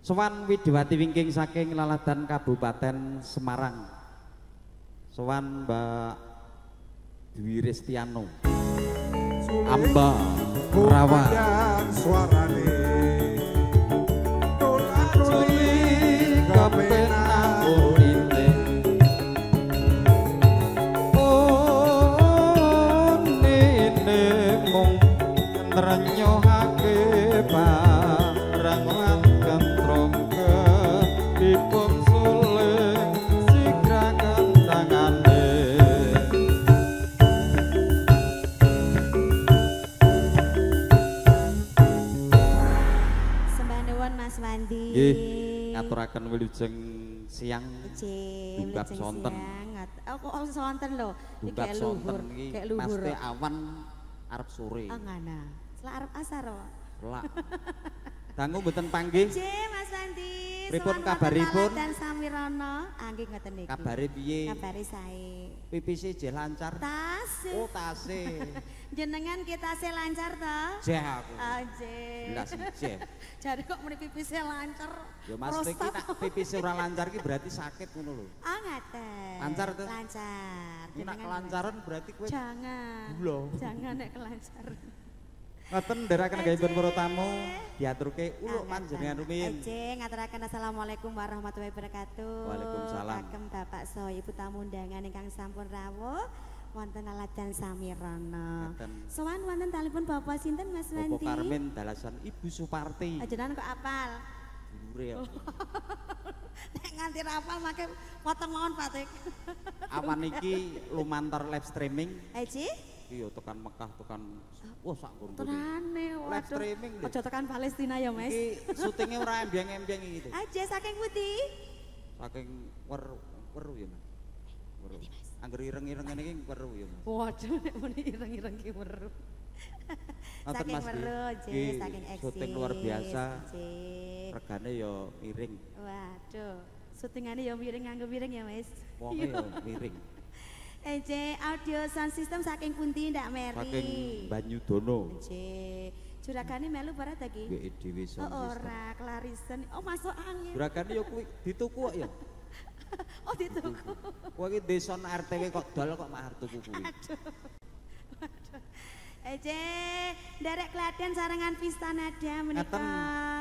Sowan Widiwati Wingking saking Laladan Kabupaten Semarang. Sowan Mbak Dwi Restiano. Amba Rawa. Suarane Juli kepenak urite. Oh nene mung nrenyohake barang lan kentrongke dipun suling sigraken tangane. Mas Wandi. Nggih, ngaturaken wilujeng siang. Dunggap sonten. Oh, kok sonten lho. Dunggap sonten iki mesti awan arep sore. Oh, ngana. Selak arep asar kok. Selak. Dangu mboten panggih. Nggih, Mas Wandi. Pripun kabaripun? Dan Samirana, nggih ngoten niku. Kabare piye? Kabare sae. Pipise jeh lancar. Tas. Oh, tase. Jenengan kita se lancar to? Jeh aku. Jeh. Belas jeh. Jadi kok muni pipise lancar. Ya Mas iki nek pipise ora lancar iki berarti sakit ngono lho. Ah ngaten. Lancar to? Lancar. Nek kelancaran berarti kowe jangan. Lho. Jangan nek kelancaran. Ngoten ndherekaken gayipun para tamu diaturke uluk panjenengan rumiyin. Ngaturaken assalamualaikum warahmatullahi wabarakatuh. Waalaikumsalam. Kagem Bapak Soh Ibu tamu undangan ingkang sampun rawuh wonten Laladan Samirana. Sowan wonten talipun Bapak sinten Mas Wandi? Bapak Karmen dalasan Ibu Suparti. Ajenengan kok apal? Dulure ya. Nek nganti rapal make potong mawon Patik. Awan iki lumantar live streaming. Ji? Iya tekan Mekah tekan wah sak ngono. Tenane live streaming lho. Aja tekan Palestina ya, Mas. Iki syutinge ora embeng-embeng iki. Aja saking pundi? Saking weru ya, Mas. Weru. Angger ireng-ireng ngene iki weru ya, Mas. Waduh nek muni ireng-ireng ki weru. Saking weru, saking eksis. Syuting luar biasa. Regane ya miring. Waduh, syutingane ya miring nganggo miring ya, Mas. Wonge ya miring. Audio sound system saking pundi ndak Meri? Saking Banyudono. Juragane melu para ta ki? Nggih dhewe sound system. Ora Clarison. Oh masuk angin. Juragane ya kuwi dituku kok ya. Oh dituku. Kowe iki desa RTW kok dol kok mah tuku kuwi. Derek Klaten sarangan pista nada menika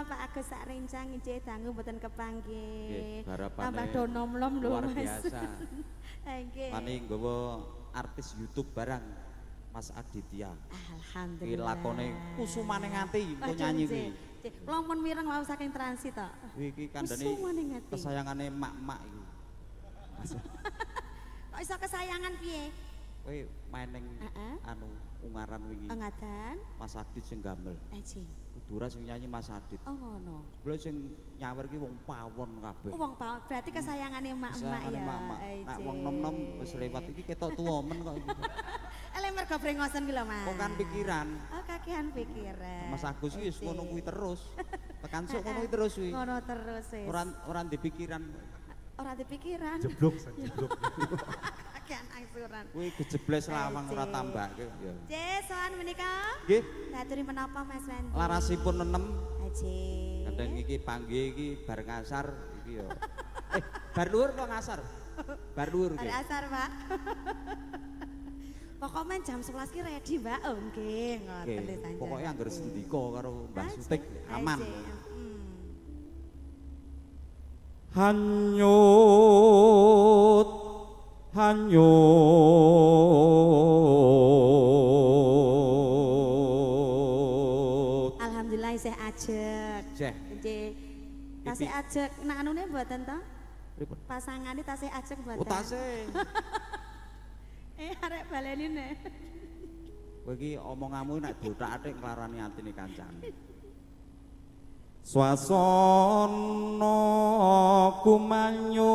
Pak Agus sak rencang dangu mboten kepanggih. Tambah do nom-nom lho Mas. Luar biasa. Nggih. Pani nggawa artis YouTube barang Mas Aditya. Alhamdulillah. Iki lakone kusumane ngati engko nyanyi kuwi. Kula mun mireng wau saking transit to. Iki kandhane kesayangane mak-mak iki. Kok iso kesayangan piye? Kowe main ning anu ungaran wingi. Ngaten. Mas Adit sing gamel. Kudura sing nyanyi Mas Adit. Oh ngono. Lha sing nyawer ki wong pawon kabeh. Wong pawon berarti kesayangane emak-emak ya. Nek wong nom-nom wis lewat iki ketok tuwa men kok iki. Ele mergo brengosen ki lho Mas. Kok kan pikiran. Oh kakehan pikiran. Mas Agus wis ngono kuwi terus. Tekan sok ngono kuwi terus kuwi. Ngono terus wis. Ora dipikiran. Ora dipikiran. Jeblok, jeblok. Kakehan angsuran. Kuwi gejebles lawang ora tambahke ya. Sowan menika? Nggih. Aturi menapa Mas Wandi? Larasipun nenem. Kadang iki panggih iki bar ngasar iki ya. Bar luhur kok ngasar? Bar luhur iki. Bar asar, Pak. Pokoknya jam 11 ki ready, Mbak. Oh, nggih, ngoten lho sanjang. Pokoke anggar sendika karo Mbah Sutik aman. Hanyut hanyut. Alhamdulillah isih ajeg. Nggih. Tasih ajeg. Nek anune mboten to? Pripun? Pasangane tasih ajeg mboten. Oh, tasih. Arek baleni nek. Kowe iki omonganmu nek dothake nglarani atine kancane. Swasana kumanyut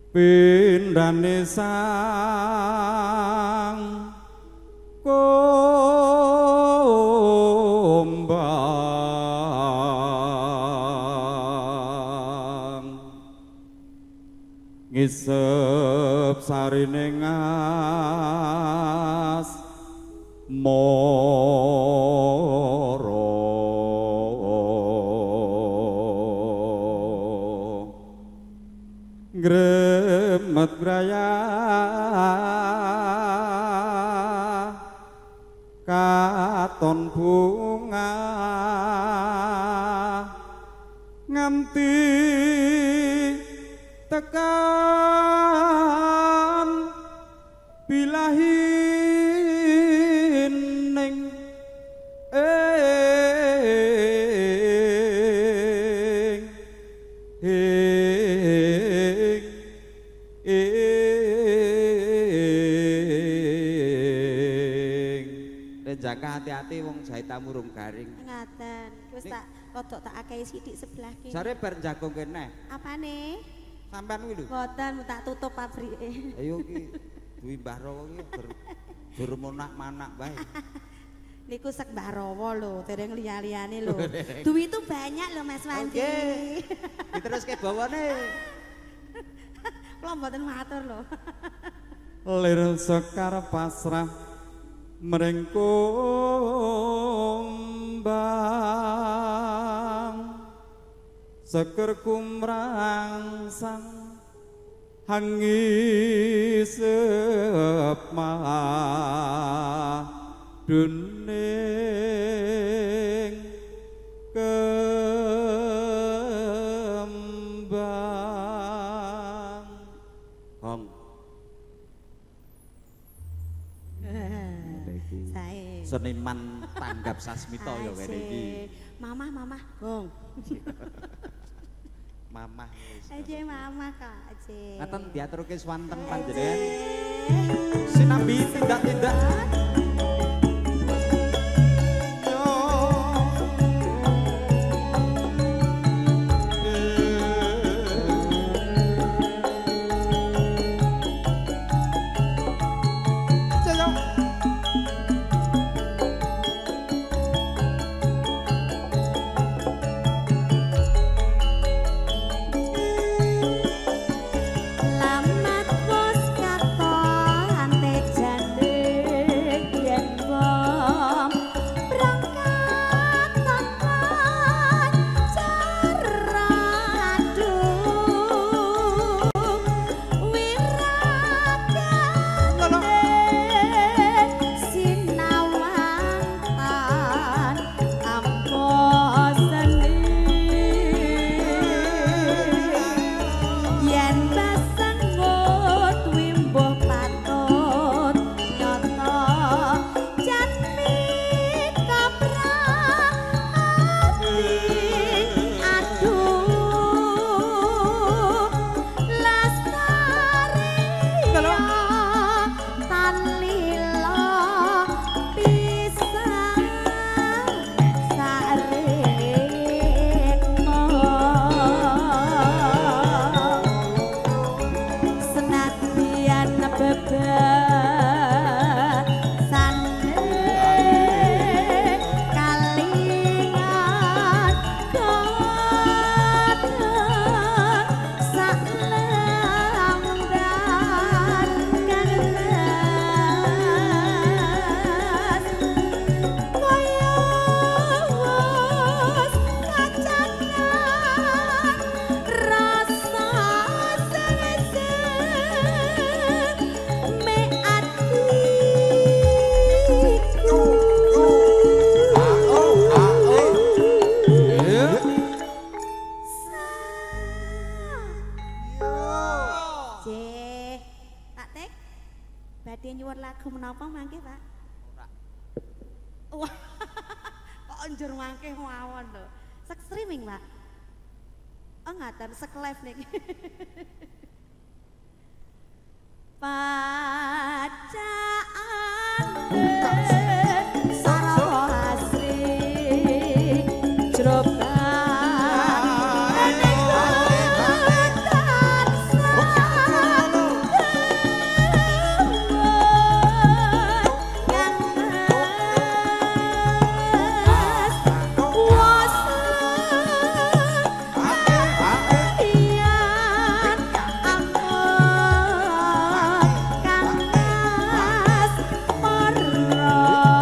pindhane sang kumbang ngisep sarine ngas mo katon bunga nganti tekan bilahin ning Jaka hati-hati wong jahitamu rung garing. Ngaten. Wis tak rodok tak akehi sithik sebelah kene. Jare bar jago kene. Apane? Sampean kuwi lho. Mboten tak tutup pabrike. Ayo ki duwi Mbah Rawa ki bermonak-manak bae. Niku sek Mbah Rawa lho, dereng liya-liyane lho. Duit itu banyak lho Mas Wandi. Oke. Diteruske bawane. Kula mboten matur lho. Lir sekar pasrah mring kumbang seker kumrangsang hangi sepma duning kembang Hong seniman tanggap sasmito ya kene iki. Mamah gong. Mamah wis. Aje mamah kok aje. Ngaten diaturke swanten panjenengan. Sinambi tindak-tindak. nyuwun lagu menapa mangke, Pak? Wah. Kok njur mangke mawon lho. Sek streaming, Pak. Oh, ngaten sek live niki. Pacaan sarwa asri jroba Para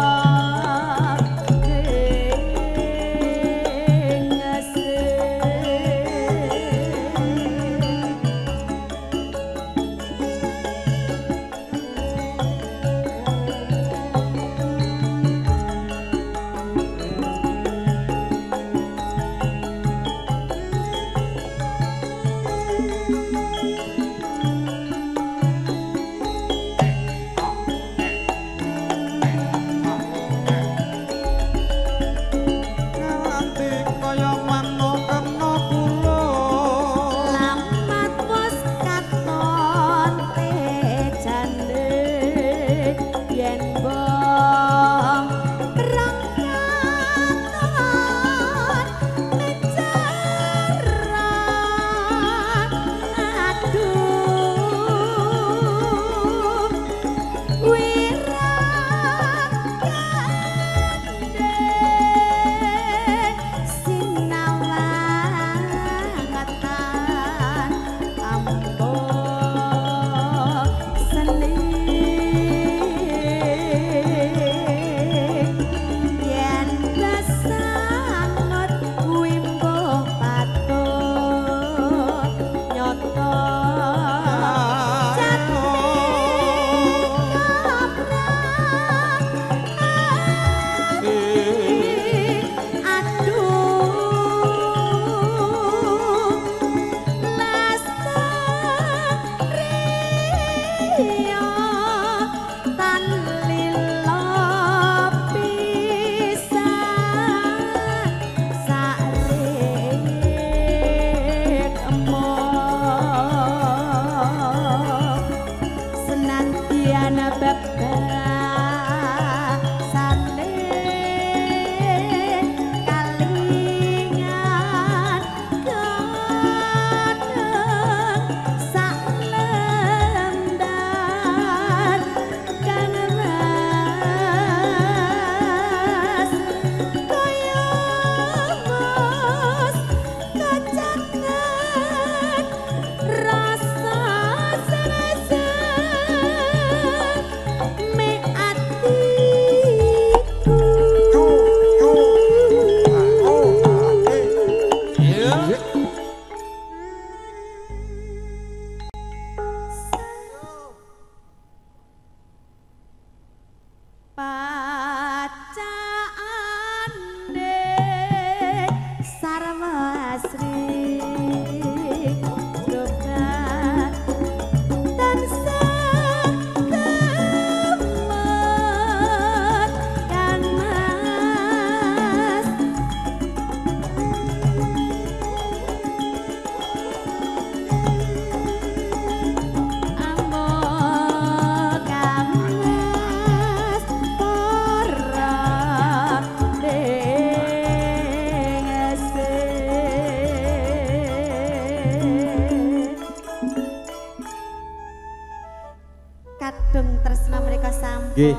Nggih.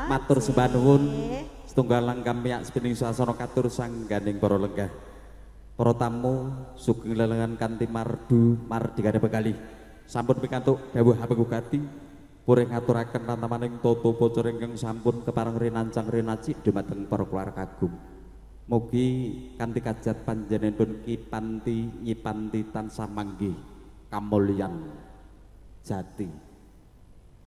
Matur sembah nuwun setunggalang kami sepening swasana katur sangganing para lenggah. Para tamu sugeng lelengan kanthi mardikane bekali. Sampun pikantuk dawuh habegugati purih ngaturaken tantamaning tata bocor ingkang sampun kepareng rinancang rinaci dhumateng para keluarga agung. Mugi kanthi kajat panjenenganipun Ki Panti Nyipanti tansah manggih kamulyan jati.